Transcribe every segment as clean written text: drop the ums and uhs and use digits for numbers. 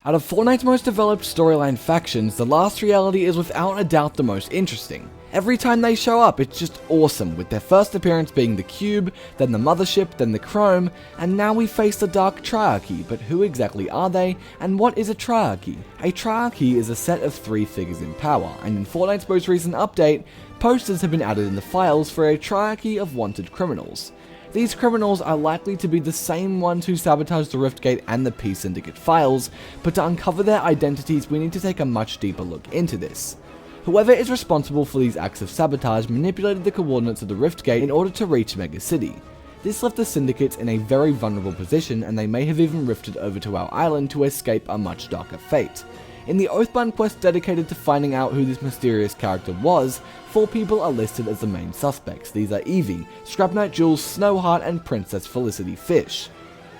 Out of Fortnite's most developed storyline factions, the Last Reality is without a doubt the most interesting. Every time they show up, it's just awesome, with their first appearance being the Cube, then the Mothership, then the Chrome, and now we face the Dark Triarchy. But who exactly are they, and what is a Triarchy? A Triarchy is a set of 3 figures in power, and in Fortnite's most recent update, posters have been added in the files for a Triarchy of wanted criminals. These criminals are likely to be the same ones who sabotaged the Riftgate and the Peace Syndicate files, but to uncover their identities we need to take a much deeper look into this. Whoever is responsible for these acts of sabotage manipulated the coordinates of the Riftgate in order to reach Mega City. This left the Syndicates in a very vulnerable position, and they may have even rifted over to our island to escape a much darker fate. In the Oathbound quest dedicated to finding out who this mysterious character was, 4 people are listed as the main suspects. These are Evie, Scrap Knight Jules, Snowheart, and Princess Felicity Fish.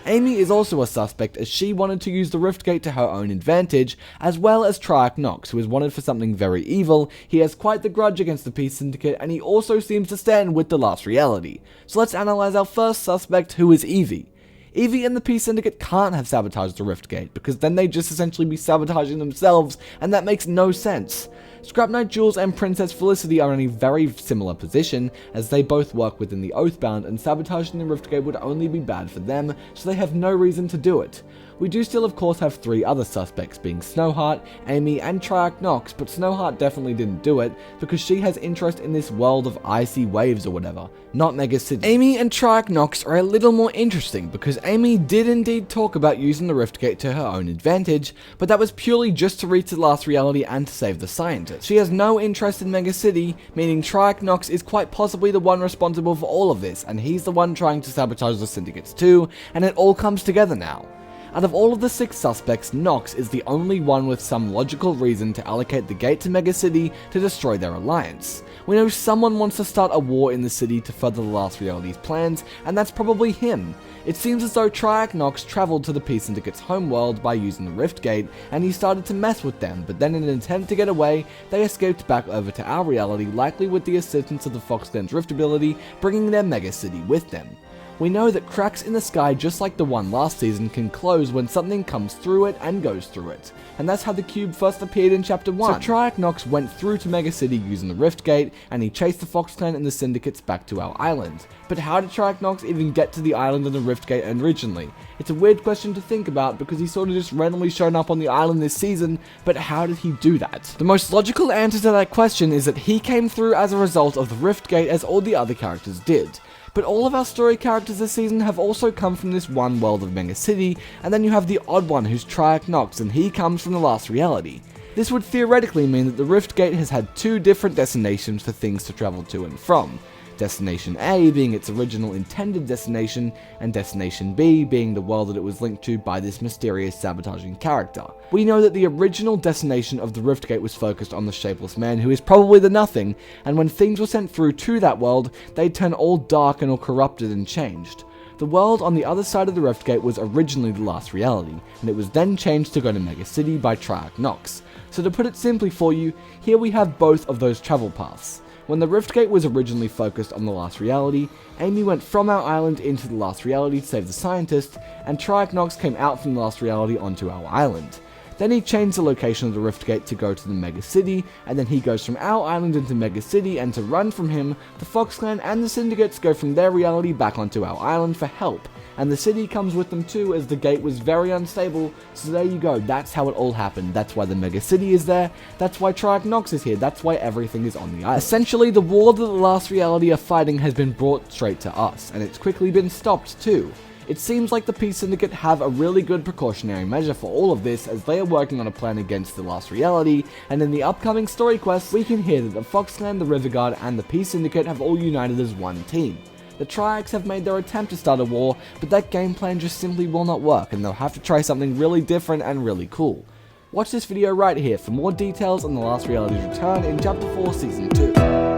Amy is also a suspect, as she wanted to use the Riftgate to her own advantage, as well as Triarch Nox, who is wanted for something very evil. He has quite the grudge against the Peace Syndicate, and he also seems to stand with the Last Reality. So let's analyze our first suspect, who is Evie. Evie and the Peace Syndicate can't have sabotaged the Riftgate, because then they'd just essentially be sabotaging themselves, and that makes no sense. Scrap Knight Jules and Princess Felicity are in a very similar position, as they both work within the Oathbound, and sabotaging the Riftgate would only be bad for them, so they have no reason to do it. We do still of course have 3 other suspects, being Snowheart, Amy, and Triarch Nox, but Snowheart definitely didn't do it, because she has interest in this world of icy waves or whatever, not Mega City. Amy and Triarch Nox are a little more interesting, because Amy did indeed talk about using the Riftgate to her own advantage, but that was purely just to reach the Last Reality and to save the scientist. She has no interest in Mega City, meaning Triarch Nox is quite possibly the one responsible for all of this, and he's the one trying to sabotage the Syndicates too, and it all comes together now. Out of all of the 6 suspects, Nox is the only one with some logical reason to allocate the gate to Mega City to destroy their alliance. We know someone wants to start a war in the city to further the Last Reality's plans, and that's probably him. It seems as though Triarch Nox traveled to the Peace Syndicate's homeworld by using the Riftgate, and he started to mess with them, but then in an attempt to get away, they escaped back over to our reality, likely with the assistance of the Fox Clan's Rift ability, bringing their Mega City with them. We know that cracks in the sky, just like the one last season, can close when something comes through it and goes through it. And that's how the Cube first appeared in Chapter 1. So Triarch Nox went through to Mega City using the Riftgate, and he chased the Fox Clan and the Syndicates back to our island. But how did Triarch Nox even get to the island and the Riftgate originally? It's a weird question to think about, because he sort of just randomly shown up on the island this season, but how did he do that? The most logical answer to that question is that he came through as a result of the Riftgate, as all the other characters did. But all of our story characters this season have also come from this one world of Mega City, and then you have the odd one who's Triarch Nox, and he comes from the Last Reality. This would theoretically mean that the Riftgate has had 2 different destinations for things to travel to and from. Destination A being its original intended destination, and Destination B being the world that it was linked to by this mysterious sabotaging character. We know that the original destination of the Riftgate was focused on the Shapeless Man, who is probably the Nothing, and when things were sent through to that world, they'd turn all dark and all corrupted and changed. The world on the other side of the Riftgate was originally the Last Reality, and it was then changed to go to Mega City by Triarch Nox. So to put it simply for you, here we have both of those travel paths. When the Riftgate was originally focused on the Last Reality, Amy went from our island into the Last Reality to save the scientist, and Triarch Nox came out from the Last Reality onto our island. Then he changed the location of the Riftgate to go to the Mega City, and then he goes from our island into Mega City, and to run from him, the Fox Clan and the Syndicates go from their reality back onto our island for help. And the city comes with them too, as the gate was very unstable, so there you go, that's how it all happened. That's why the Mega City is there, that's why Triarch Nox is here, that's why everything is on the island. Essentially, the war that the Last Reality are fighting has been brought straight to us, and it's quickly been stopped too. It seems like the Peace Syndicate have a really good precautionary measure for all of this, as they are working on a plan against the Last Reality, and in the upcoming story quests, we can hear that the Fox Clan, the River Guard, and the Peace Syndicate have all united as one team. The Triarchs have made their attempt to start a war, but that game plan just simply will not work, and they'll have to try something really different and really cool. Watch this video right here for more details on the Last Reality's return in Chapter 4 Season 2.